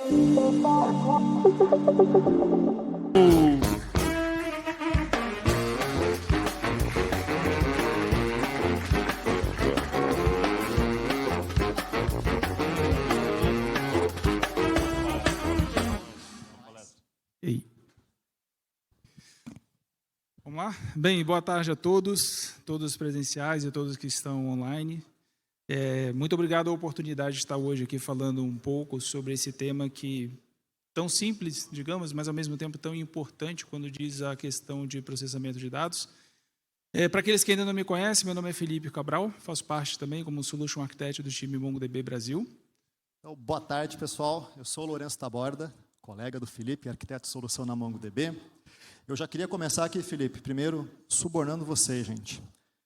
Vamos lá? Bem, boa tarde a todos os presenciais e a todos que estão online. Muito obrigado a oportunidade de estar hoje aqui falando um pouco sobre esse tema que tão simples, digamos, mas ao mesmo tempo tão importante quando diz a questão de processamento de dados. Para aqueles que ainda não me conhecem, meu nome é Felipe Cabral, faço parte também como Solution Architect do time MongoDB Brasil. Então, boa tarde, pessoal. Eu sou o Lourenço Taborda, colega do Felipe, arquiteto de solução na MongoDB. Eu já queria começar aqui, Felipe, primeiro subornando vocês, gente.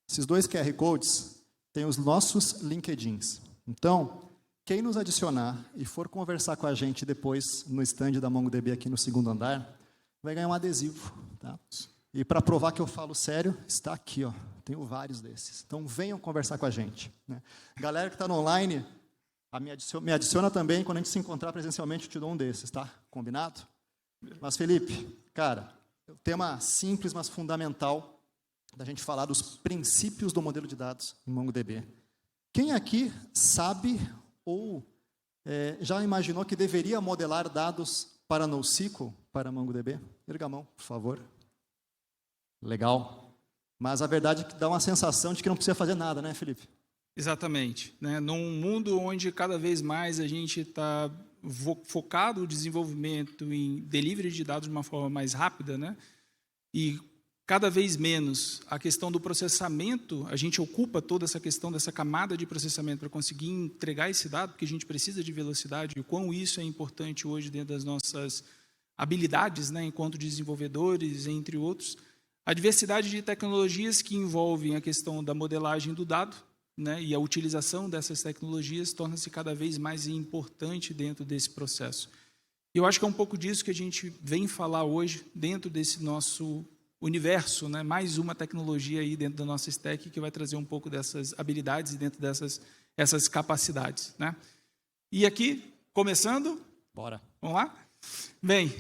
Esses dois QR Codes têm os nossos LinkedIns. Então, quem nos adicionar e for conversar com a gente depois no stand da MongoDB aqui no segundo andar, vai ganhar um adesivo. Tá? E para provar que eu falo sério, está aqui, ó. Tenho vários desses. Então, venham conversar com a gente. Né? Galera que está no online, me adiciona também. Quando a gente se encontrar presencialmente, eu te dou um desses, tá? Combinado? Mas, Felipe, cara... O tema simples, mas fundamental, da gente falar dos princípios do modelo de dados em MongoDB. Quem aqui sabe ou já imaginou que deveria modelar dados para NoSQL, para MongoDB? Erga a mão, por favor. Legal. Mas a verdade é que dá uma sensação de que não precisa fazer nada, né, Felipe? Exatamente. Né? Num mundo onde cada vez mais a gente está focado o desenvolvimento em delivery de dados de uma forma mais rápida, né? E cada vez menos a questão do processamento, a gente ocupa toda essa questão dessa camada de processamento para conseguir entregar esse dado, porque a gente precisa de velocidade, e o quão isso é importante hoje dentro das nossas habilidades, né, enquanto desenvolvedores, entre outros. A diversidade de tecnologias que envolvem a questão da modelagem do dado, né, e a utilização dessas tecnologias torna-se cada vez mais importante dentro desse processo. Eu acho que é um pouco disso que a gente vem falar hoje dentro desse nosso universo, né, mais uma tecnologia aí dentro da nossa stack que vai trazer um pouco dessas habilidades e dentro essas capacidades. Né? E aqui, começando... Bora. Vamos lá? Bem,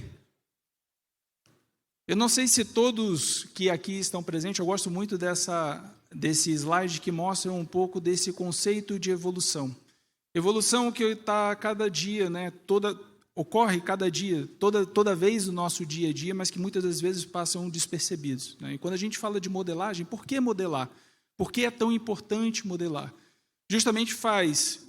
eu não sei se todos que aqui estão presentes, eu gosto muito desse slide que mostra um pouco desse conceito de evolução. Evolução que está cada dia, né, ocorre cada dia, toda vez no nosso dia a dia, mas que muitas das vezes passam despercebidos. Né? E quando a gente fala de modelagem, por que modelar? Por que é tão importante modelar? Justamente faz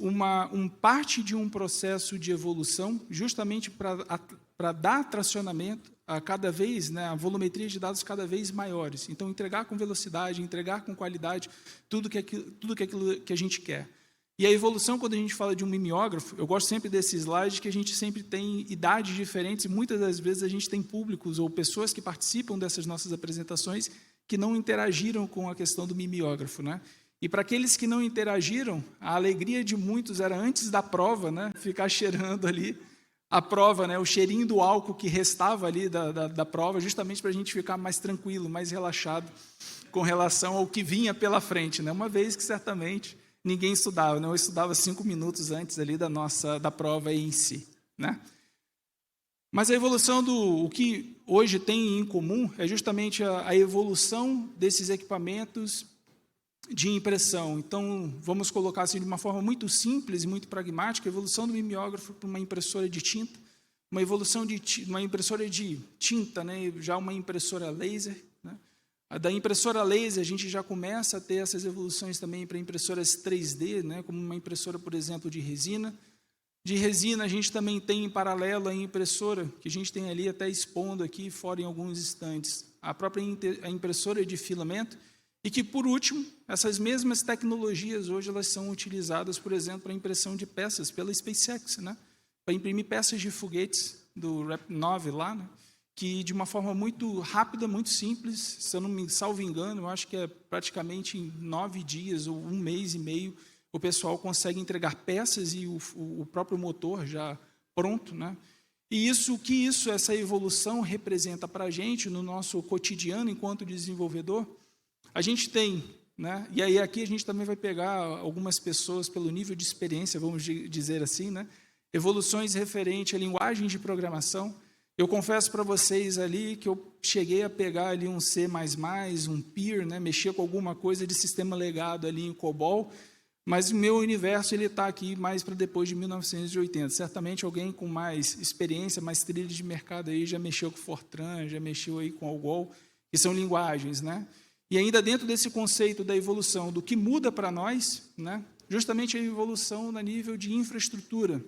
parte de um processo de evolução, justamente para dar tracionamento a cada vez, né, a volumetria de dados cada vez maiores. Então, entregar com velocidade, entregar com qualidade, tudo aquilo que a gente quer. E a evolução, quando a gente fala de um mimeógrafo, eu gosto sempre desse slide, que a gente sempre tem idades diferentes, e muitas das vezes a gente tem públicos ou pessoas que participam dessas nossas apresentações que não interagiram com a questão do mimeógrafo. Né? E para aqueles que não interagiram, a alegria de muitos era antes da prova, né, ficar cheirando ali a prova, né, o cheirinho do álcool que restava ali da prova, justamente para a gente ficar mais tranquilo, mais relaxado com relação ao que vinha pela frente. Né? Uma vez que certamente ninguém estudava, né? Eu estudava 5 minutos antes ali da prova em si. Né? Mas a evolução o que hoje tem em comum é justamente a evolução desses equipamentos de impressão. Então, vamos colocar assim de uma forma muito simples e muito pragmática, a evolução do mimeógrafo para uma impressora de tinta, uma evolução de uma impressora de tinta, né, já uma impressora laser. Né? Da impressora laser, a gente já começa a ter essas evoluções também para impressoras 3D, né, como uma impressora, por exemplo, de resina. De resina, a gente também tem em paralelo a impressora, que a gente tem ali até expondo aqui fora em alguns instantes, a própria a impressora de filamento. E que, por último, essas mesmas tecnologias hoje elas são utilizadas, por exemplo, para impressão de peças pela SpaceX, né? Para imprimir peças de foguetes do Rap-9 lá, né? Que de uma forma muito rápida, muito simples, se eu não me salvo engano, eu acho que é praticamente em 9 dias ou 1 mês e meio, o pessoal consegue entregar peças e o próprio motor já pronto. Né? E essa evolução representa para a gente no nosso cotidiano enquanto desenvolvedor. A gente tem, né? E aí aqui a gente também vai pegar algumas pessoas pelo nível de experiência, vamos dizer assim, né? evoluções referentes à linguagem de programação. Eu confesso para vocês ali que eu cheguei a pegar ali um C++, um PIR, né, mexer com alguma coisa de sistema legado ali em COBOL, mas o meu universo ele está aqui mais para depois de 1980. Certamente alguém com mais experiência, mais trilha de mercado aí já mexeu com Fortran, já mexeu aí com ALGOL, que são linguagens, né? E ainda dentro desse conceito da evolução, do que muda para nós, né, justamente a evolução no nível de infraestrutura,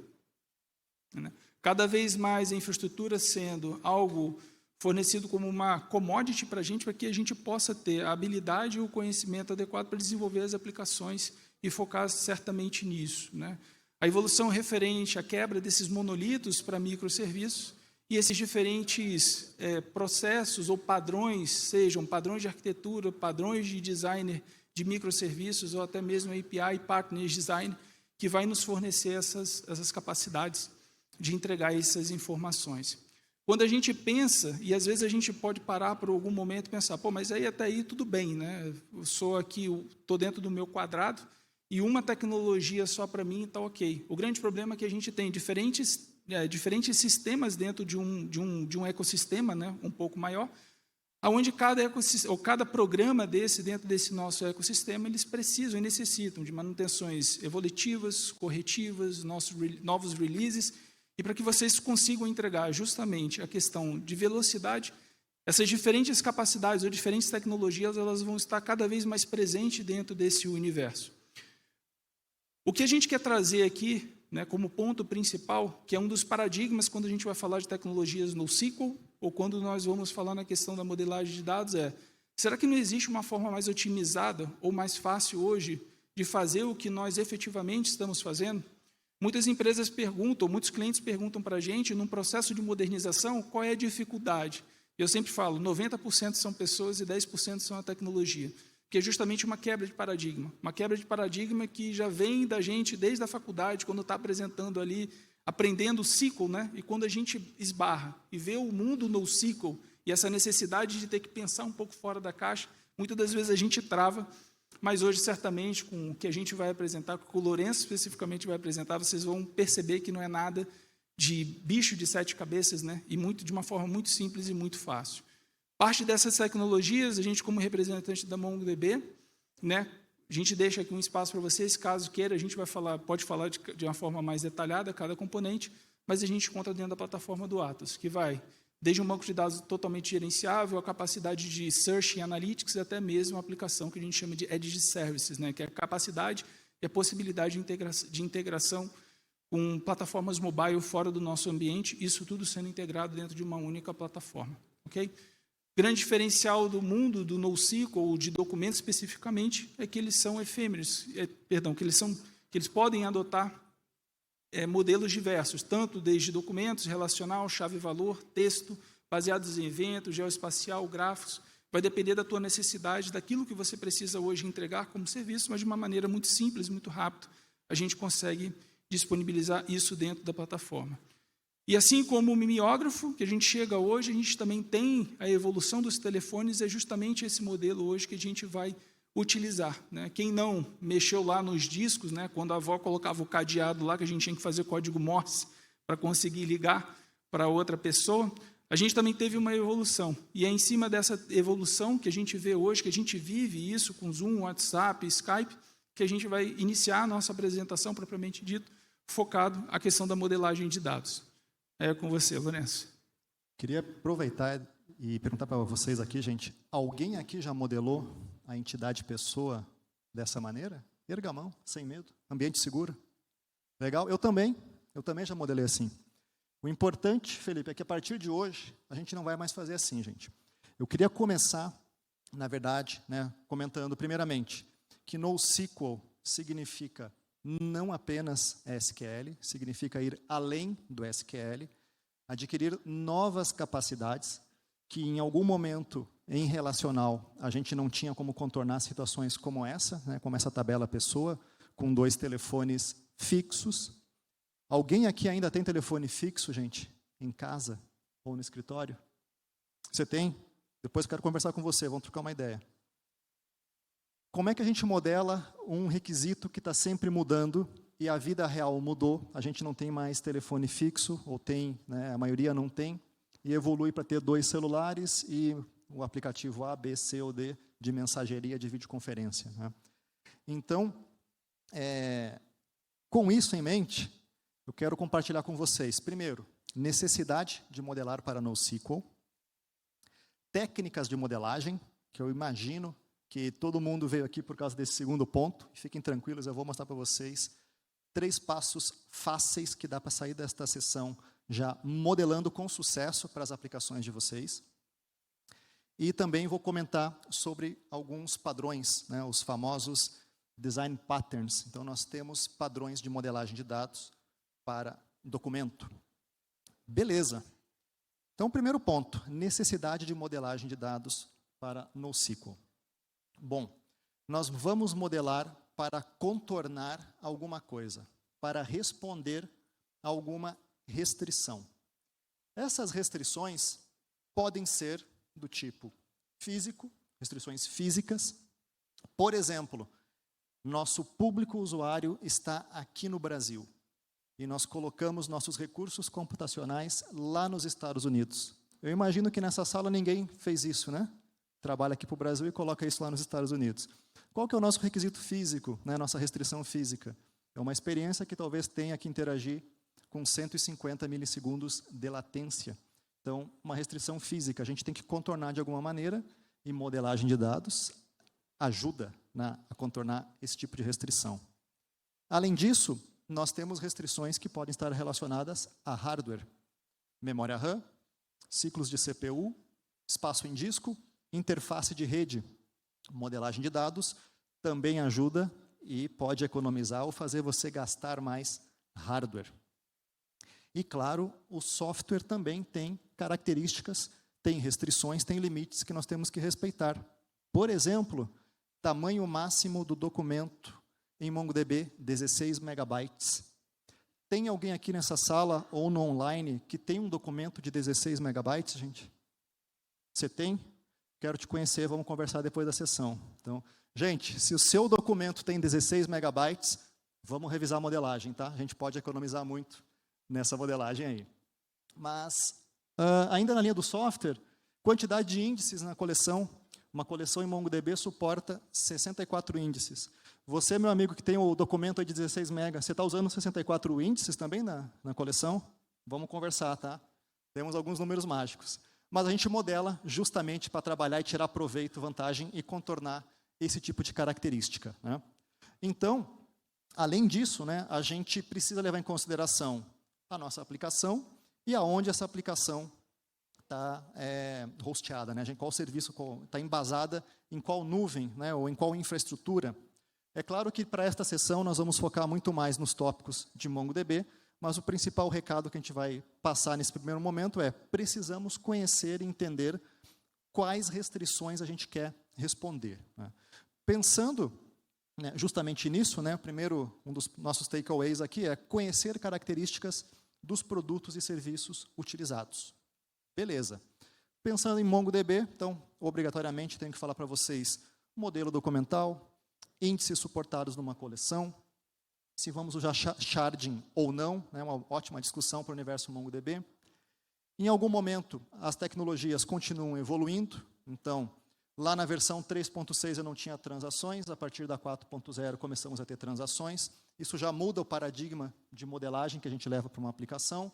né? Cada vez mais a infraestrutura sendo algo fornecido como uma commodity para que a gente possa ter a habilidade e o conhecimento adequado para desenvolver as aplicações e focar certamente nisso, né? A evolução referente à quebra desses monolitos para microserviços e esses diferentes processos ou padrões, sejam padrões de arquitetura, padrões de designer de microserviços ou até mesmo API Partners Design, que vai nos fornecer essas capacidades de entregar essas informações. Quando a gente pensa, e às vezes a gente pode parar por algum momento e pensar, pô, mas aí até aí tudo bem, né? Eu sou aqui, estou dentro do meu quadrado, e uma tecnologia só para mim está ok. O grande problema é que a gente tem diferentes sistemas dentro de um ecossistema, né, um pouco maior, onde cada programa dentro desse nosso ecossistema, eles precisam e necessitam de manutenções evolutivas, corretivas, novos releases, e para que vocês consigam entregar justamente a questão de velocidade, essas diferentes capacidades ou diferentes tecnologias, elas vão estar cada vez mais presentes dentro desse universo. O que a gente quer trazer aqui, né, como ponto principal, que é um dos paradigmas quando a gente vai falar de tecnologias NoSQL, ou quando nós vamos falar na questão da modelagem de dados, será que não existe uma forma mais otimizada ou mais fácil hoje de fazer o que nós efetivamente estamos fazendo? Muitas empresas perguntam, muitos clientes perguntam para a gente, num processo de modernização, qual é a dificuldade? Eu sempre falo, 90% são pessoas e 10% são a tecnologia, que é justamente uma quebra de paradigma que já vem da gente desde a faculdade, quando está apresentando ali, aprendendo o SQL, né? E quando a gente esbarra e vê o mundo no SQL e essa necessidade de ter que pensar um pouco fora da caixa, muitas das vezes a gente trava, mas hoje, certamente, com o que a gente vai apresentar, com o Lourenço especificamente vai apresentar, vocês vão perceber que não é nada de bicho de 7 cabeças, né? E de uma forma muito simples e muito fácil. Parte dessas tecnologias, a gente, como representante da MongoDB, né, a gente deixa aqui um espaço para vocês, caso queira, a gente pode falar de uma forma mais detalhada cada componente, mas a gente encontra dentro da plataforma do Atos, que vai desde um banco de dados totalmente gerenciável, a capacidade de Search e Analytics, e até mesmo a aplicação que a gente chama de Edge Services, né, que é a capacidade e a possibilidade de integração com plataformas mobile fora do nosso ambiente, isso tudo sendo integrado dentro de uma única plataforma. Okay? Grande diferencial do mundo do NoSQL, ou de documentos especificamente, é que eles são efêmeros, que eles podem adotar modelos diversos, tanto desde documentos, relacional, chave-valor, texto, baseados em eventos, geoespacial, gráficos. Vai depender da tua necessidade, daquilo que você precisa hoje entregar como serviço, mas de uma maneira muito simples, muito rápida, a gente consegue disponibilizar isso dentro da plataforma. E assim como o mimeógrafo, que a gente chega hoje, a gente também tem a evolução dos telefones, é justamente esse modelo hoje que a gente vai utilizar, né? Quem não mexeu lá nos discos, né, quando a avó colocava o cadeado lá, que a gente tinha que fazer código Morse para conseguir ligar para outra pessoa, a gente também teve uma evolução. E é em cima dessa evolução que a gente vê hoje, que a gente vive isso com Zoom, WhatsApp, Skype, que a gente vai iniciar a nossa apresentação, propriamente dito, focado na questão da modelagem de dados. É com você, Lourenço. Queria aproveitar e perguntar para vocês aqui, gente, alguém aqui já modelou a entidade pessoa dessa maneira? Erga a mão, sem medo, ambiente seguro. Legal? Eu também já modelei assim. O importante, Felipe, é que a partir de hoje, a gente não vai mais fazer assim, gente. Eu queria começar, na verdade, né, comentando primeiramente que NoSQL significa não apenas SQL, significa ir além do SQL, adquirir novas capacidades que em algum momento em relacional a gente não tinha como contornar situações como essa, né, como essa tabela pessoa, com 2 telefones fixos. Alguém aqui ainda tem telefone fixo, gente, em casa ou no escritório? Você tem? Depois eu quero conversar com você, vamos trocar uma ideia. Como é que a gente modela um requisito que está sempre mudando e a vida real mudou, a gente não tem mais telefone fixo, ou tem, né, a maioria não tem, e evolui para ter 2 celulares e o aplicativo A, B, C ou D de mensageria, de videoconferência, né? Então, com isso em mente, eu quero compartilhar com vocês, primeiro, necessidade de modelar para NoSQL, técnicas de modelagem, que eu imagino que todo mundo veio aqui por causa desse segundo ponto, fiquem tranquilos, eu vou mostrar para vocês 3 passos fáceis que dá para sair desta sessão já modelando com sucesso para as aplicações de vocês. E também vou comentar sobre alguns padrões, né, os famosos design patterns. Então, nós temos padrões de modelagem de dados para documento. Beleza. Então, primeiro ponto, necessidade de modelagem de dados para NoSQL. Bom, nós vamos modelar para contornar alguma coisa, para responder a alguma restrição. Essas restrições podem ser do tipo físico, restrições físicas. Por exemplo, nosso público usuário está aqui no Brasil e nós colocamos nossos recursos computacionais lá nos Estados Unidos. Eu imagino que nessa sala ninguém fez isso, né? Trabalha aqui para o Brasil e coloca isso lá nos Estados Unidos. Qual que é o nosso requisito físico, né? Nossa restrição física? É uma experiência que talvez tenha que interagir com 150 milissegundos de latência. Então, uma restrição física, a gente tem que contornar de alguma maneira, e modelagem de dados ajuda a contornar esse tipo de restrição. Além disso, nós temos restrições que podem estar relacionadas a hardware. Memória RAM, ciclos de CPU, espaço em disco, interface de rede. Modelagem de dados também ajuda e pode economizar ou fazer você gastar mais hardware. E, claro, o software também tem características, tem restrições, tem limites que nós temos que respeitar. Por exemplo, tamanho máximo do documento em MongoDB, 16 megabytes. Tem alguém aqui nessa sala ou no online que tem um documento de 16 megabytes, gente? Você tem? Quero te conhecer, vamos conversar depois da sessão. Então, gente, se o seu documento tem 16 megabytes, vamos revisar a modelagem, tá? A gente pode economizar muito nessa modelagem aí. Mas, ainda na linha do software, quantidade de índices na coleção. Uma coleção em MongoDB suporta 64 índices. Você, meu amigo, que tem o documento aí de 16 MB, você está usando 64 índices também na coleção? Vamos conversar, tá? Temos alguns números mágicos. Mas a gente modela justamente para trabalhar e tirar proveito, vantagem e contornar esse tipo de característica, né? Então, além disso, né, a gente precisa levar em consideração a nossa aplicação e aonde essa aplicação está hosteada, né? Qual serviço está embasada, em qual nuvem, né, ou em qual infraestrutura. É claro que para esta sessão nós vamos focar muito mais nos tópicos de MongoDB, mas o principal recado que a gente vai passar nesse primeiro momento é: precisamos conhecer e entender quais restrições a gente quer responder, né? Pensando, né, justamente nisso, né, primeiro, um dos nossos takeaways aqui é conhecer características dos produtos e serviços utilizados. Beleza. Pensando em MongoDB, então, obrigatoriamente, tenho que falar para vocês modelo documental, índices suportados numa coleção, se vamos usar sharding ou não, né, uma ótima discussão para o universo MongoDB. Em algum momento, as tecnologias continuam evoluindo, então, lá na versão 3.6 eu não tinha transações, a partir da 4.0 começamos a ter transações. Isso já muda o paradigma de modelagem que a gente leva para uma aplicação.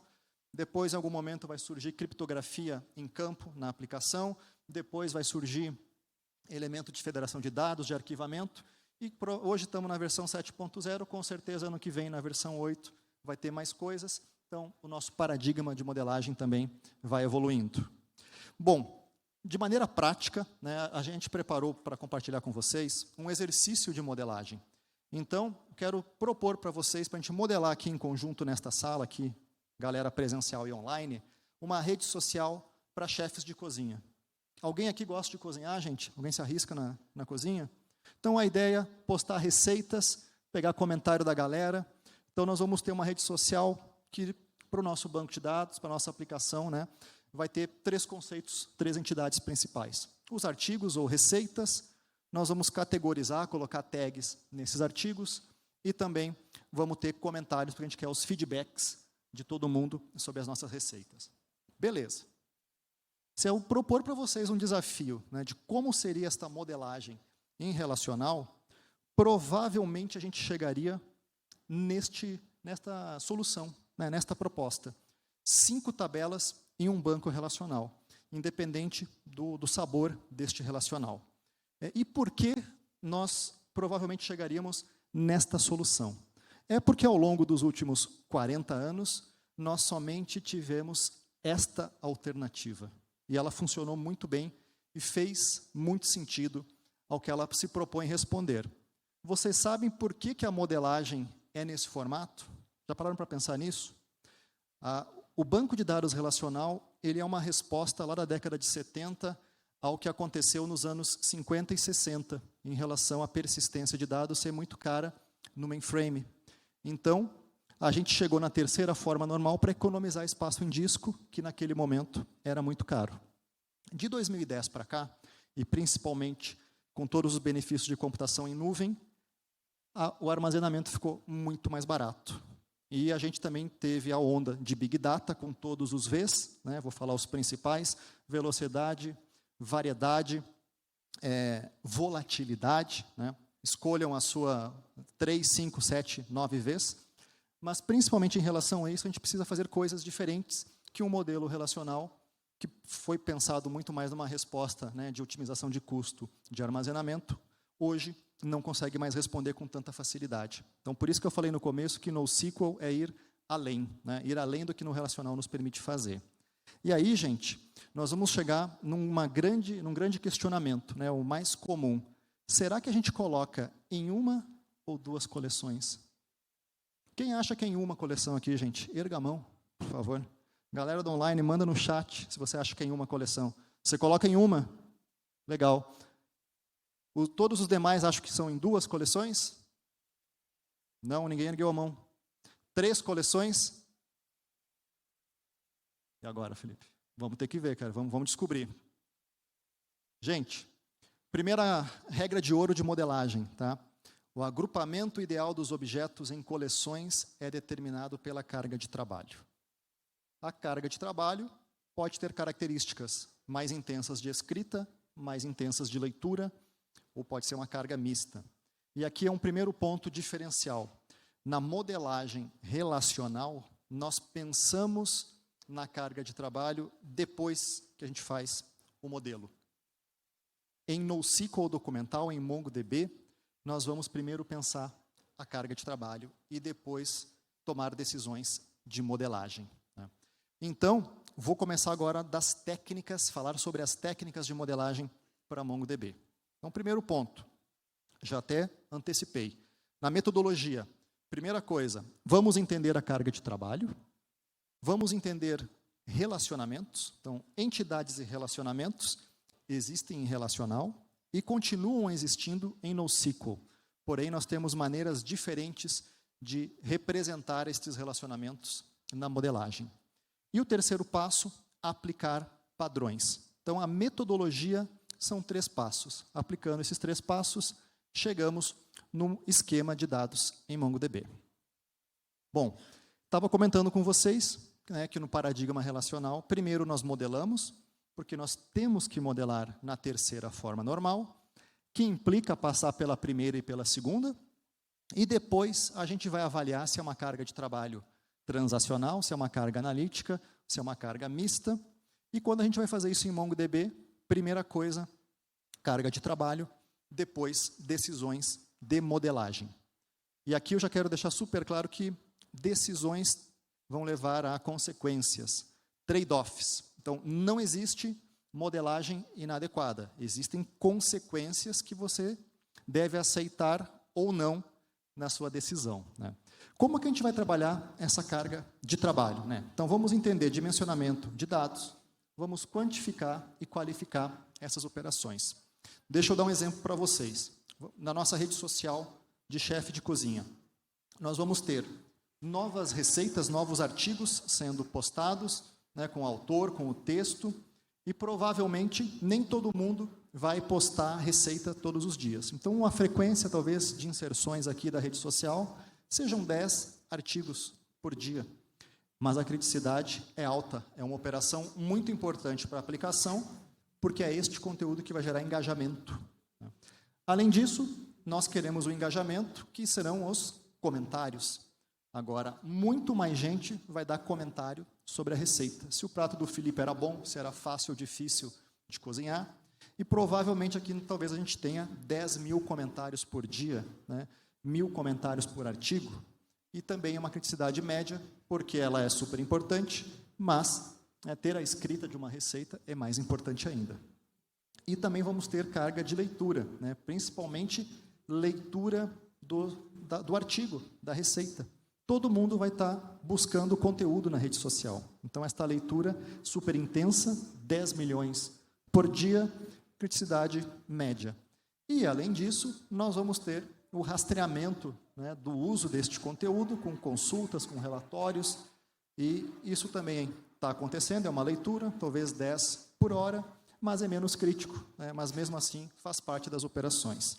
Depois, em algum momento, vai surgir criptografia em campo na aplicação. Depois vai surgir elemento de federação de dados, de arquivamento. E hoje estamos na versão 7.0, com certeza ano que vem, na versão 8, vai ter mais coisas. Então, o nosso paradigma de modelagem também vai evoluindo. Bom, de maneira prática, né, a gente preparou para compartilhar com vocês um exercício de modelagem. Então, quero propor para vocês, para a gente modelar aqui em conjunto nesta sala, aqui, galera presencial e online, uma rede social para chefes de cozinha. Alguém aqui gosta de cozinhar, gente? Alguém se arrisca na cozinha? Então, a ideia é postar receitas, pegar comentário da galera. Então, nós vamos ter uma rede social que, para o nosso banco de dados, para a nossa aplicação, né, vai ter 3 conceitos, 3 entidades principais. Os artigos ou receitas, nós vamos categorizar, colocar tags nesses artigos, e também vamos ter comentários, porque a gente quer os feedbacks de todo mundo sobre as nossas receitas. Beleza. Se eu propor para vocês um desafio, né, de como seria esta modelagem em relacional, provavelmente a gente chegaria nesta solução, né, nesta proposta. 5 tabelas em um banco relacional, independente do sabor deste relacional. E por que nós provavelmente chegaríamos nesta solução? É porque ao longo dos últimos 40 anos, nós somente tivemos esta alternativa. E ela funcionou muito bem e fez muito sentido ao que ela se propõe responder. Vocês sabem por que a modelagem é nesse formato? Já pararam para pensar nisso? O banco de dados relacional, ele é uma resposta lá da década de 70 ao que aconteceu nos anos 50 e 60, em relação à persistência de dados ser muito cara no mainframe. Então, a gente chegou na terceira forma normal para economizar espaço em disco, que naquele momento era muito caro. De 2010 para cá, e principalmente com todos os benefícios de computação em nuvem, o armazenamento ficou muito mais barato. E a gente também teve a onda de Big Data com todos os Vs, né? Vou falar os principais: velocidade, variedade, volatilidade, né? Escolham a sua 3, 5, 7, 9 Vs. Mas, principalmente em relação a isso, a gente precisa fazer coisas diferentes que um modelo relacional, que foi pensado muito mais numa resposta, né, de otimização de custo de armazenamento, hoje não consegue mais responder com tanta facilidade. Então, por isso que eu falei no começo que NoSQL é ir além, né, ir além do que no relacional nos permite fazer. E aí, gente, nós vamos chegar num grande questionamento, né, o mais comum. Será que a gente coloca em uma ou 2 coleções? Quem acha que é em uma coleção aqui, gente? Erga a mão, por favor. Galera do online, manda no chat se você acha que é em uma coleção. Você coloca em uma? Legal. Todos os demais acham que são em 2 coleções? Não, ninguém ergueu a mão. 3 coleções? E agora, Felipe? Vamos ter que ver, cara. Vamos descobrir. Gente, primeira regra de ouro de modelagem, tá? O agrupamento ideal dos objetos em coleções é determinado pela carga de trabalho. A carga de trabalho pode ter características mais intensas de escrita, mais intensas de leitura, ou pode ser uma carga mista. E aqui é um primeiro ponto diferencial. Na modelagem relacional, nós pensamos na carga de trabalho depois que a gente faz o modelo. Em NoSQL documental, em MongoDB, nós vamos primeiro pensar a carga de trabalho e depois tomar decisões de modelagem. Né? Então, vou começar agora das técnicas, falar sobre as técnicas de modelagem para MongoDB. Então, primeiro ponto, já até antecipei. Na metodologia, primeira coisa, vamos entender a carga de trabalho, vamos entender relacionamentos. Então, entidades e relacionamentos existem em relacional e continuam existindo em NoSQL. Porém, nós temos maneiras diferentes de representar estes relacionamentos na modelagem. E o terceiro passo, aplicar padrões. Então, a metodologia são 3 passos. Aplicando esses 3 passos, chegamos no esquema de dados em MongoDB. Bom, estava comentando com vocês, né, que no paradigma relacional, primeiro nós modelamos, porque nós temos que modelar na terceira forma normal, que implica passar pela primeira e pela segunda, e depois a gente vai avaliar se é uma carga de trabalho transacional, se é uma carga analítica, se é uma carga mista, e quando a gente vai fazer isso em MongoDB, primeira coisa, carga de trabalho, depois decisões de modelagem. E aqui eu já quero deixar super claro que decisões vão levar a consequências, trade-offs. Então, não existe modelagem inadequada. Existem consequências que você deve aceitar ou não na sua decisão. Né? Como que a gente vai trabalhar essa carga de trabalho? Né? Então, vamos entender dimensionamento de dados, vamos quantificar e qualificar essas operações. Deixa eu dar um exemplo para vocês. Na nossa rede social de chefe de cozinha, nós vamos ter novas receitas, novos artigos sendo postados, né, com o autor, com o texto, e provavelmente nem todo mundo vai postar receita todos os dias. Então, uma frequência, talvez, de inserções aqui da rede social sejam 10 artigos por dia. Mas a criticidade é alta, é uma operação muito importante para a aplicação, porque é este conteúdo que vai gerar engajamento. Além disso, nós queremos o engajamento, que serão os comentários. Agora, muito mais gente vai dar comentário sobre a receita. Se o prato do Felipe era bom, se era fácil ou difícil de cozinhar. E provavelmente aqui talvez a gente tenha 10 mil comentários por dia, né? 1.000 comentários por artigo. E também uma criticidade média, porque ela é super importante, mas ter a escrita de uma receita é mais importante ainda. E também vamos ter carga de leitura, né? Principalmente leitura do artigo, da receita. Todo mundo vai estar buscando conteúdo na rede social. Então, esta leitura super intensa, 10 milhões por dia, criticidade média. E, além disso, nós vamos ter o rastreamento, né, do uso deste conteúdo, com consultas, com relatórios, e isso também está acontecendo, é uma leitura, talvez 10 por hora, mas é menos crítico, né, mas mesmo assim faz parte das operações.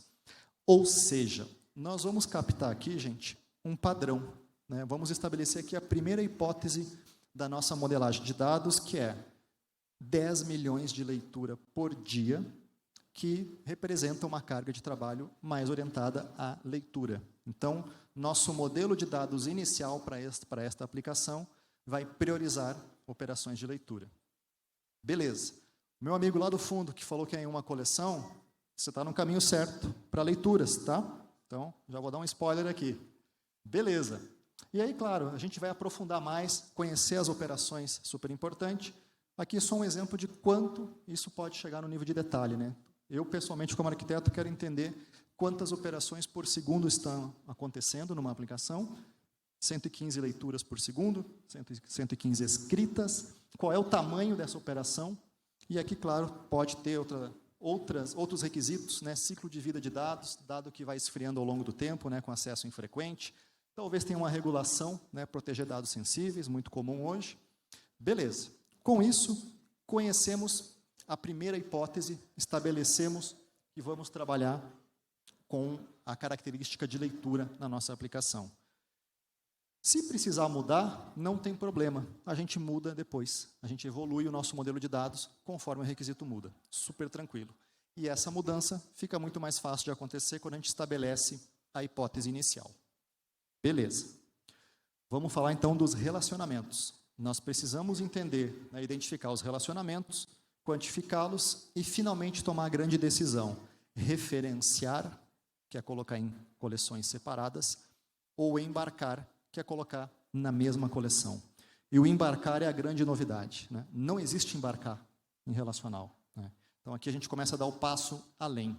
Ou seja, nós vamos captar aqui, gente, um padrão, né? Vamos estabelecer aqui a primeira hipótese da nossa modelagem de dados, que é 10 milhões de leitura por dia, que representa uma carga de trabalho mais orientada à leitura. Então, nosso modelo de dados inicial para esta aplicação vai priorizar operações de leitura. Beleza. Meu amigo lá do fundo, que falou que é em uma coleção, você está no caminho certo para leituras, tá? Então, já vou dar um spoiler aqui. Beleza. E aí, claro, a gente vai aprofundar mais, conhecer as operações, super importante. Aqui só um exemplo de quanto isso pode chegar no nível de detalhe, né? Eu, pessoalmente, como arquiteto, quero entender quantas operações por segundo estão acontecendo numa aplicação, 115 leituras por segundo, 115 escritas, qual é o tamanho dessa operação, e aqui, claro, pode ter outros requisitos, né? Ciclo de vida de dados, dado que vai esfriando ao longo do tempo, né? Com acesso infrequente, talvez tenha uma regulação, né? Proteger dados sensíveis, muito comum hoje. Beleza. Com isso, conhecemos a primeira hipótese, estabelecemos que vamos trabalhar com a característica de leitura na nossa aplicação. Se precisar mudar, não tem problema, a gente muda depois. A gente evolui o nosso modelo de dados conforme o requisito muda, super tranquilo. E essa mudança fica muito mais fácil de acontecer quando a gente estabelece a hipótese inicial. Beleza. Vamos falar então dos relacionamentos. Nós precisamos entender, né, identificar os relacionamentos, quantificá-los e finalmente tomar a grande decisão, referenciar, que é colocar em coleções separadas, ou embarcar, que é colocar na mesma coleção. E o embarcar é a grande novidade, né? Não existe embarcar em relacional, né? Então aqui a gente começa a dar o passo além.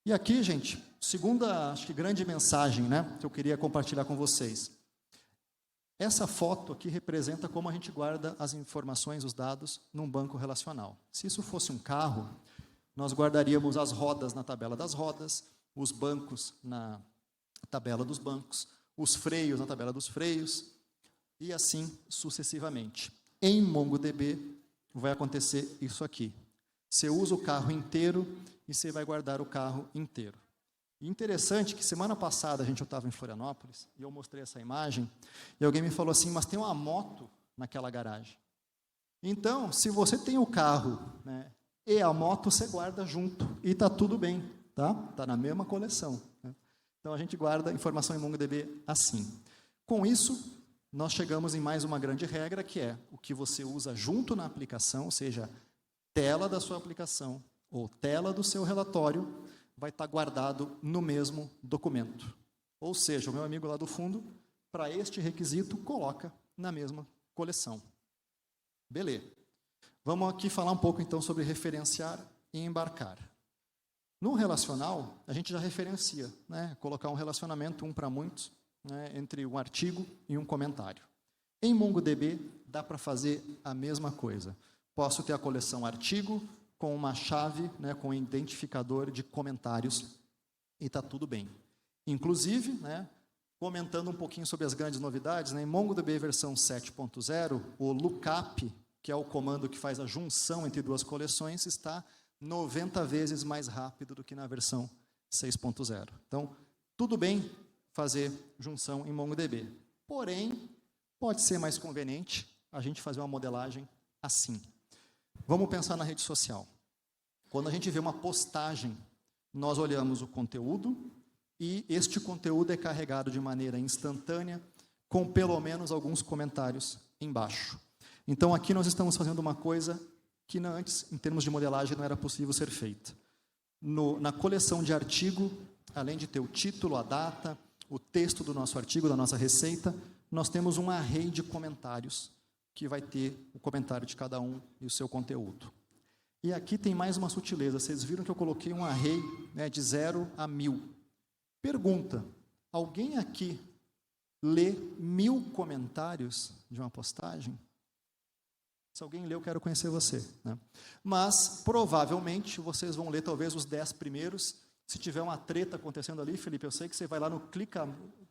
E aqui, gente, segunda, acho que grande mensagem, né, que eu queria compartilhar com vocês. Essa foto aqui representa como a gente guarda as informações, os dados, num banco relacional. Se isso fosse um carro, nós guardaríamos as rodas na tabela das rodas, os bancos na tabela dos bancos, os freios na tabela dos freios, e assim sucessivamente. Em MongoDB vai acontecer isso aqui. Você usa o carro inteiro e você vai guardar o carro inteiro. E interessante que semana passada eu estava em Florianópolis e eu mostrei essa imagem e alguém me falou assim, mas tem uma moto naquela garagem. Então, se você tem o carro, né, e a moto, você guarda junto e está tudo bem, tá? Está na mesma coleção, né? Então, a gente guarda informação em MongoDB assim. Com isso, nós chegamos em mais uma grande regra, que é o que você usa junto na aplicação, ou seja, tela da sua aplicação ou tela do seu relatório, vai estar guardado no mesmo documento. Ou seja, o meu amigo lá do fundo, para este requisito, coloca na mesma coleção. Beleza. Vamos aqui falar um pouco, então, sobre referenciar e embarcar. No relacional, a gente já referencia, né? Colocar um relacionamento, um para muitos, né? Entre um artigo e um comentário. Em MongoDB, dá para fazer a mesma coisa. Posso ter a coleção artigo, com uma chave, né, com um identificador de comentários, e está tudo bem. Inclusive, né, comentando um pouquinho sobre as grandes novidades, né, em MongoDB versão 7.0, o lookup, que é o comando que faz a junção entre duas coleções, está 90 vezes mais rápido do que na versão 6.0. Então, tudo bem fazer junção em MongoDB. Porém, pode ser mais conveniente a gente fazer uma modelagem assim. Vamos pensar na rede social. Quando a gente vê uma postagem, nós olhamos o conteúdo e este conteúdo é carregado de maneira instantânea, com pelo menos alguns comentários embaixo. Então, aqui nós estamos fazendo uma coisa que antes, em termos de modelagem, não era possível ser feita. Na coleção de artigo, além de ter o título, a data, o texto do nosso artigo, da nossa receita, nós temos um array de comentários, que vai ter o comentário de cada um e o seu conteúdo. E aqui tem mais uma sutileza. Vocês viram que eu coloquei um array, né, de 0 a 1000. Pergunta, alguém aqui lê 1000 comentários de uma postagem? Se alguém lê, eu quero conhecer você, né? Mas, provavelmente, vocês vão ler talvez os 10 primeiros. Se tiver uma treta acontecendo ali, Felipe, eu sei que você vai lá no clica,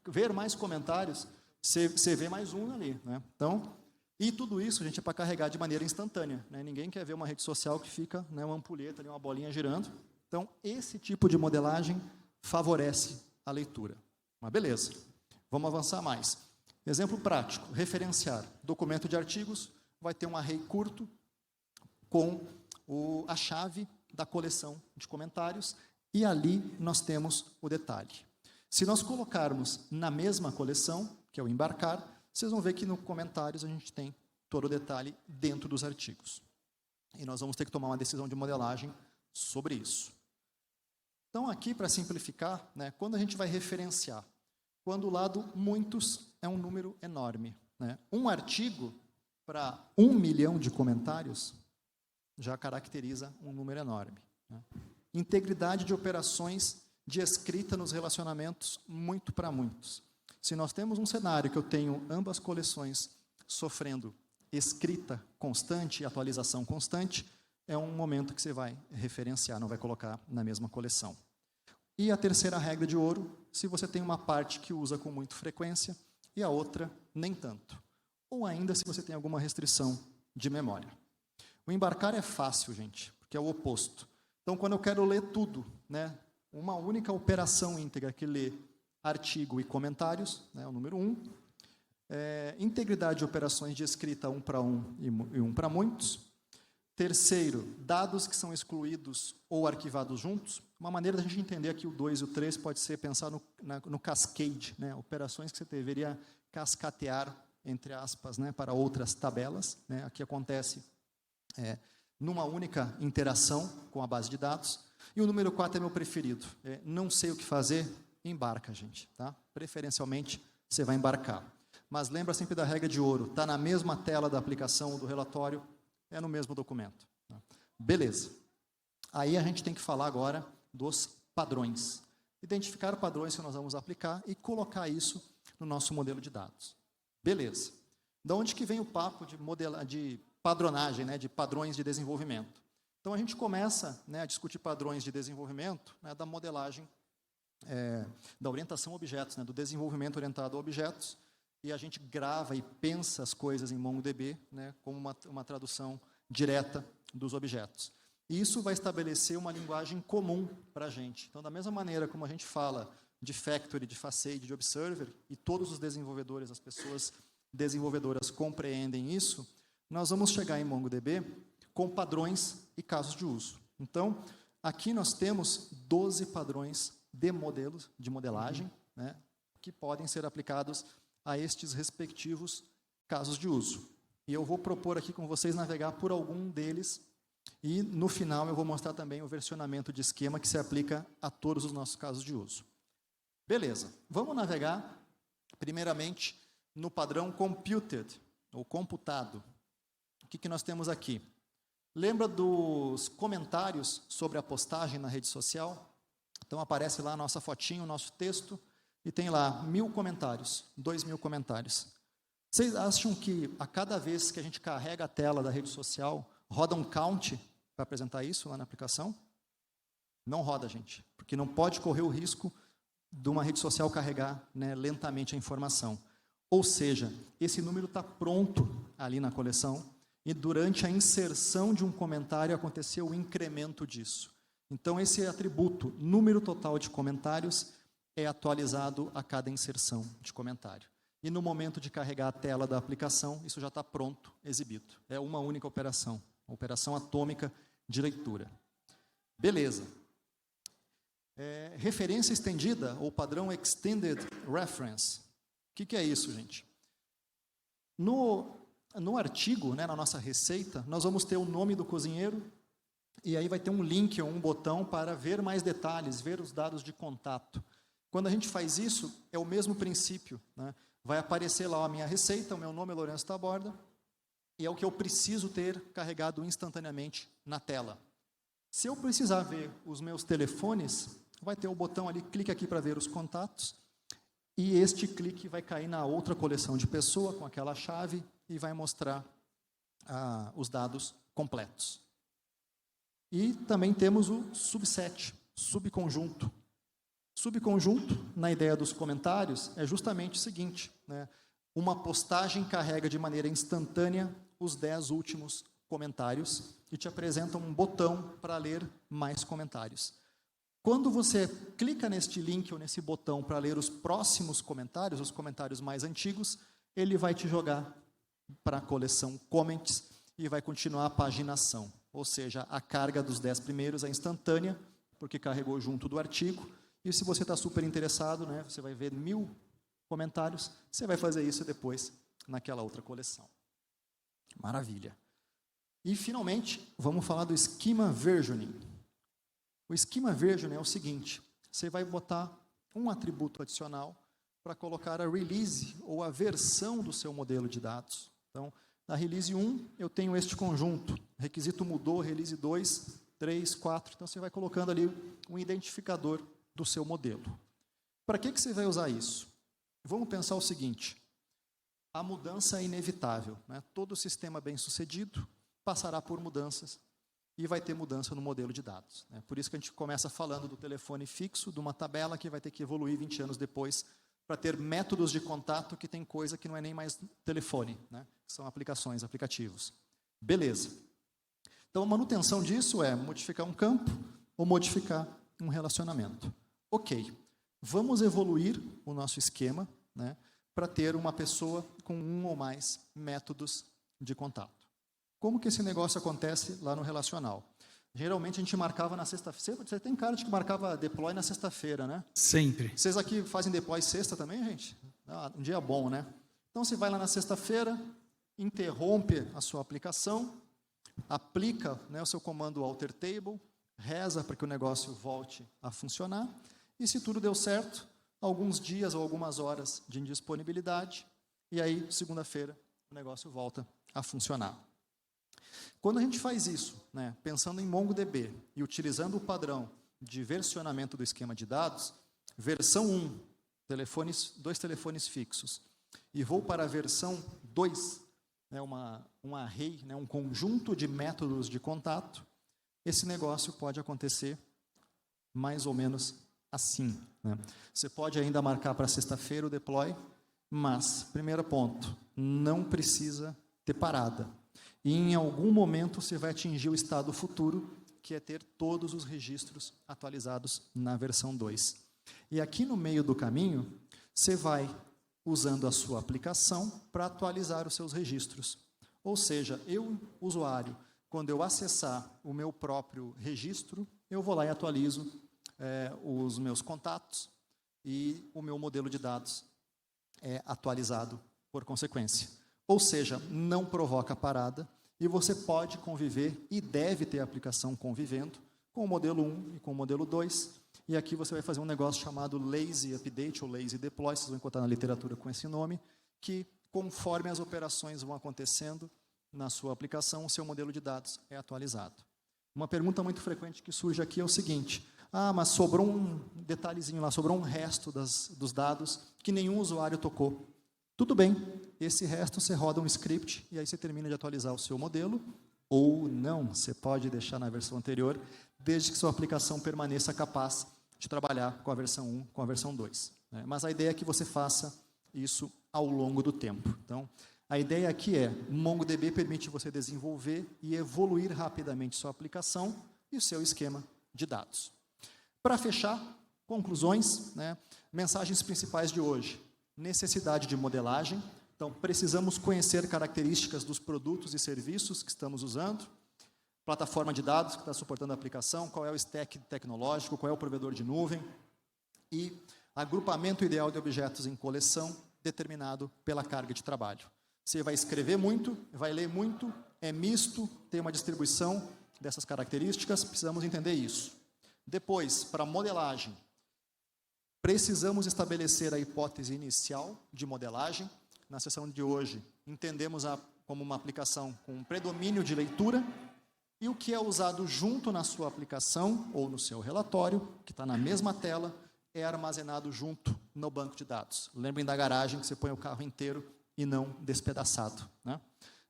ver mais comentários, você vê mais um ali, né? Então, e tudo isso, gente, é para carregar de maneira instantânea, né? Ninguém quer ver uma rede social que fica, né, uma ampulheta ali, uma bolinha girando. Então, esse tipo de modelagem favorece a leitura. Mas beleza, vamos avançar mais. Exemplo prático, referenciar. Documento de artigos vai ter um array curto com a chave da coleção de comentários e ali nós temos o detalhe. Se nós colocarmos na mesma coleção, que é o embarcar, vocês vão ver que no comentários a gente tem todo o detalhe dentro dos artigos. E nós vamos ter que tomar uma decisão de modelagem sobre isso. Então, aqui, para simplificar, né, quando a gente vai referenciar, quando o lado muitos é um número enorme, né? Um artigo para 1 milhão de comentários já caracteriza um número enorme, né? Integridade de operações de escrita nos relacionamentos, muito para muitos. Se nós temos um cenário que eu tenho ambas coleções sofrendo escrita constante e atualização constante, é um momento que você vai referenciar, não vai colocar na mesma coleção. E a terceira regra de ouro, se você tem uma parte que usa com muita frequência e a outra nem tanto. Ou ainda se você tem alguma restrição de memória. O embarcar é fácil, gente, porque é o oposto. Então, quando eu quero ler tudo, né, uma única operação íntegra que lê artigo e comentários, né, o número 1. Integridade de operações de escrita 1 para 1 e 1 para muitos. Terceiro, dados que são excluídos ou arquivados juntos. Uma maneira da gente entender aqui o 2 e o 3 pode ser pensar no cascade, né, operações que você deveria cascatear, entre aspas, né, para outras tabelas, né. Aqui acontece numa única interação com a base de dados. E o número 4 é meu preferido. Não sei o que fazer, embarca, gente. Tá? Preferencialmente, você vai embarcar. Mas lembra sempre da regra de ouro. Está na mesma tela da aplicação do relatório, é no mesmo documento. Tá? Beleza. Aí a gente tem que falar agora dos padrões. Identificar padrões que nós vamos aplicar e colocar isso no nosso modelo de dados. Beleza. Da onde que vem o papo de padronagem, né, de padrões de desenvolvimento? Então, a gente começa, né, a discutir padrões de desenvolvimento, né, da modelagem, da orientação a objetos, né, do desenvolvimento orientado a objetos, e a gente grava e pensa as coisas em MongoDB, né, como uma tradução direta dos objetos. E isso vai estabelecer uma linguagem comum para a gente. Então, da mesma maneira como a gente fala de Factory, de Facade, de Observer, e todos os desenvolvedores, as pessoas desenvolvedoras compreendem isso, nós vamos chegar em MongoDB com padrões e casos de uso. Então, aqui nós temos 12 padrões de modelos, de modelagem, né, que podem ser aplicados a estes respectivos casos de uso. E eu vou propor aqui com vocês navegar por algum deles, e no final eu vou mostrar também o versionamento de esquema que se aplica a todos os nossos casos de uso. Beleza, vamos navegar primeiramente no padrão computed, ou computado. O que nós temos aqui? Lembra dos comentários sobre a postagem na rede social? Então aparece lá a nossa fotinho, o nosso texto, e tem lá 1000 comentários, 2000 comentários. Vocês acham que a cada vez que a gente carrega a tela da rede social, roda um count para apresentar isso lá na aplicação? Não roda, gente, porque não pode correr o risco de uma rede social carregar, né, lentamente a informação. Ou seja, esse número está pronto ali na coleção, e durante a inserção de um comentário aconteceu o incremento disso. Então, esse atributo, número total de comentários, é atualizado a cada inserção de comentário. E no momento de carregar a tela da aplicação, isso já está pronto, exibido. É uma única operação, a operação atômica de leitura. Beleza. Referência estendida, ou padrão Extended Reference. O que é isso, gente? No artigo, né, na nossa receita, nós vamos ter o nome do cozinheiro, e aí vai ter um link ou um botão para ver mais detalhes, ver os dados de contato. Quando a gente faz isso, é o mesmo princípio, né? Vai aparecer lá a minha receita, o meu nome é Lourenço Taborda, e é o que eu preciso ter carregado instantaneamente na tela. Se eu precisar ver os meus telefones, vai ter o botão ali, clique aqui para ver os contatos, e este clique vai cair na outra coleção de pessoa, com aquela chave, e vai mostrar os dados completos. E também temos o subset, subconjunto. Subconjunto, na ideia dos comentários, é justamente o seguinte, né? Uma postagem carrega de maneira instantânea os 10 últimos comentários e te apresenta um botão para ler mais comentários. Quando você clica neste link ou nesse botão para ler os próximos comentários, os comentários mais antigos, ele vai te jogar para a coleção Comments e vai continuar a paginação. Ou seja, a carga dos 10 primeiros é instantânea, porque carregou junto do artigo. E se você está super interessado, né, você vai ver 1000 comentários, você vai fazer isso depois naquela outra coleção. Maravilha. E, finalmente, vamos falar do Schema Versioning. O Schema Versioning é o seguinte, você vai botar um atributo adicional para colocar a release ou a versão do seu modelo de dados. Então, na release 1, eu tenho este conjunto. Requisito mudou, release 2, 3, 4. Então, você vai colocando ali um identificador do seu modelo. Para que você vai usar isso? Vamos pensar o seguinte, a mudança é inevitável, né? Todo sistema bem-sucedido passará por mudanças e vai ter mudança no modelo de dados, né? Por isso que a gente começa falando do telefone fixo, de uma tabela que vai ter que evoluir 20 anos depois para ter métodos de contato que tem coisa que não é nem mais telefone, né? São aplicações, aplicativos. Beleza. Então, a manutenção disso é modificar um campo ou modificar um relacionamento. Ok, vamos evoluir o nosso esquema, né, para ter uma pessoa com um ou mais métodos de contato. Como que esse negócio acontece lá no relacional? Geralmente a gente marcava na sexta-feira. Você tem cara de que marcava deploy na sexta-feira, né? Sempre. Vocês aqui fazem deploy sexta também, gente? Um dia bom, né? Então você vai lá na sexta-feira, interrompe a sua aplicação, aplica, né, o seu comando alter table, reza para que o negócio volte a funcionar, e se tudo deu certo, alguns dias ou algumas horas de indisponibilidade, e aí, segunda-feira, o negócio volta a funcionar. Quando a gente faz isso, né, pensando em MongoDB e utilizando o padrão de versionamento do esquema de dados, versão 1, dois telefones fixos, e vou para a versão 2, né, um array, né, um conjunto de métodos de contato, esse negócio pode acontecer mais ou menos assim, né? Você pode ainda marcar para sexta-feira o deploy, mas, primeiro ponto, não precisa ter parada. E em algum momento você vai atingir o estado futuro, que é ter todos os registros atualizados na versão 2. E aqui no meio do caminho, você vai usando a sua aplicação para atualizar os seus registros. Ou seja, eu, usuário, quando eu acessar o meu próprio registro, eu vou lá e atualizo os meus contatos e o meu modelo de dados é atualizado por consequência. Ou seja, não provoca parada e você pode conviver e deve ter a aplicação convivendo com o modelo 1 e com o modelo 2. E aqui você vai fazer um negócio chamado Lazy Update ou Lazy Deploy, vocês vão encontrar na literatura com esse nome, que conforme as operações vão acontecendo na sua aplicação, o seu modelo de dados é atualizado. Uma pergunta muito frequente que surge aqui é o seguinte, mas sobrou um detalhezinho lá, sobrou um resto dos dados que nenhum usuário tocou. Tudo bem, esse resto você roda um script e aí você termina de atualizar o seu modelo, ou não, você pode deixar na versão anterior, desde que sua aplicação permaneça capaz de trabalhar com a versão 1, com a versão 2. Né? Mas a ideia é que você faça isso ao longo do tempo. Então, a ideia aqui é, MongoDB permite você desenvolver e evoluir rapidamente sua aplicação e o seu esquema de dados. Para fechar, conclusões, né? Mensagens principais de hoje. Necessidade de modelagem. Então, precisamos conhecer características dos produtos e serviços que estamos usando. Plataforma de dados que está suportando a aplicação, qual é o stack tecnológico, qual é o provedor de nuvem. E agrupamento ideal de objetos em coleção, determinado pela carga de trabalho. Você vai escrever muito, vai ler muito, é misto, tem uma distribuição dessas características, precisamos entender isso. Depois, para modelagem, precisamos estabelecer a hipótese inicial de modelagem. Na sessão de hoje, entendemos como uma aplicação com predomínio de leitura, e o que é usado junto na sua aplicação ou no seu relatório, que está na mesma tela, é armazenado junto no banco de dados. Lembrem da garagem que você põe o carro inteiro e não despedaçado, né?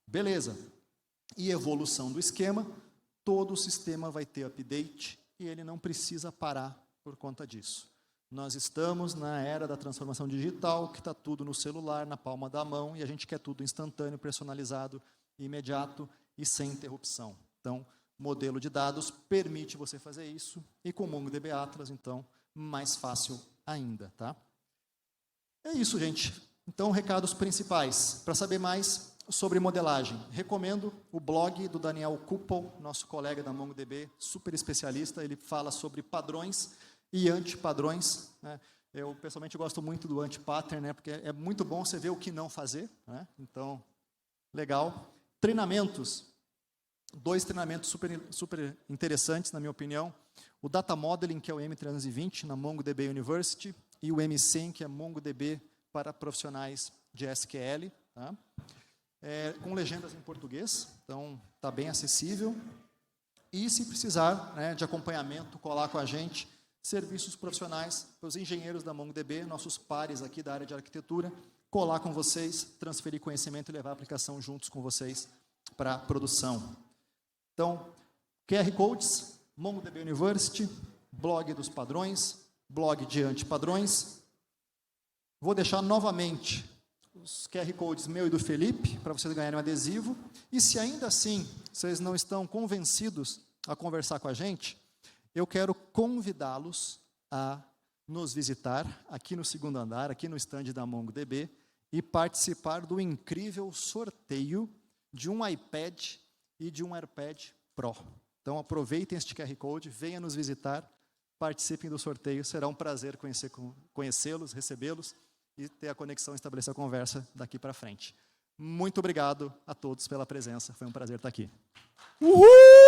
Beleza. E evolução do esquema, todo o sistema vai ter update e ele não precisa parar por conta disso. Nós estamos na era da transformação digital, que está tudo no celular, na palma da mão, e a gente quer tudo instantâneo, personalizado, imediato e sem interrupção. Então, modelo de dados permite você fazer isso, e com o MongoDB Atlas, então, mais fácil ainda, tá? É isso, gente. Então, recados principais. Para saber mais sobre modelagem, recomendo o blog do Daniel Kuppel, nosso colega da MongoDB, super especialista. Ele fala sobre padrões e antipadrões, né? Eu, pessoalmente, gosto muito do anti-pattern, né? Porque é muito bom você ver o que não fazer, né? Então, legal. Treinamentos. 2 treinamentos super interessantes, na minha opinião. O Data Modeling, que é o M320, na MongoDB University, e o MSYNC, que é MongoDB para profissionais de SQL, tá? Com legendas em português, então está bem acessível. E se precisar, né, de acompanhamento, colar com a gente, serviços profissionais para os engenheiros da MongoDB, nossos pares aqui da área de arquitetura, colar com vocês, transferir conhecimento e levar a aplicação juntos com vocês para a produção. Então, QR Codes, MongoDB University, blog dos padrões, blog de antipadrões. Vou deixar novamente os QR Codes meu e do Felipe, para vocês ganharem um adesivo. E se ainda assim vocês não estão convencidos a conversar com a gente, eu quero convidá-los a nos visitar aqui no 2º andar, aqui no stand da MongoDB, e participar do incrível sorteio de um iPad e de um AirPad Pro. Então, aproveitem este QR Code, venham nos visitar, participem do sorteio, será um prazer conhecê-los, recebê-los e ter a conexão, estabelecer a conversa daqui para frente. Muito obrigado a todos pela presença, foi um prazer estar aqui. Uhul!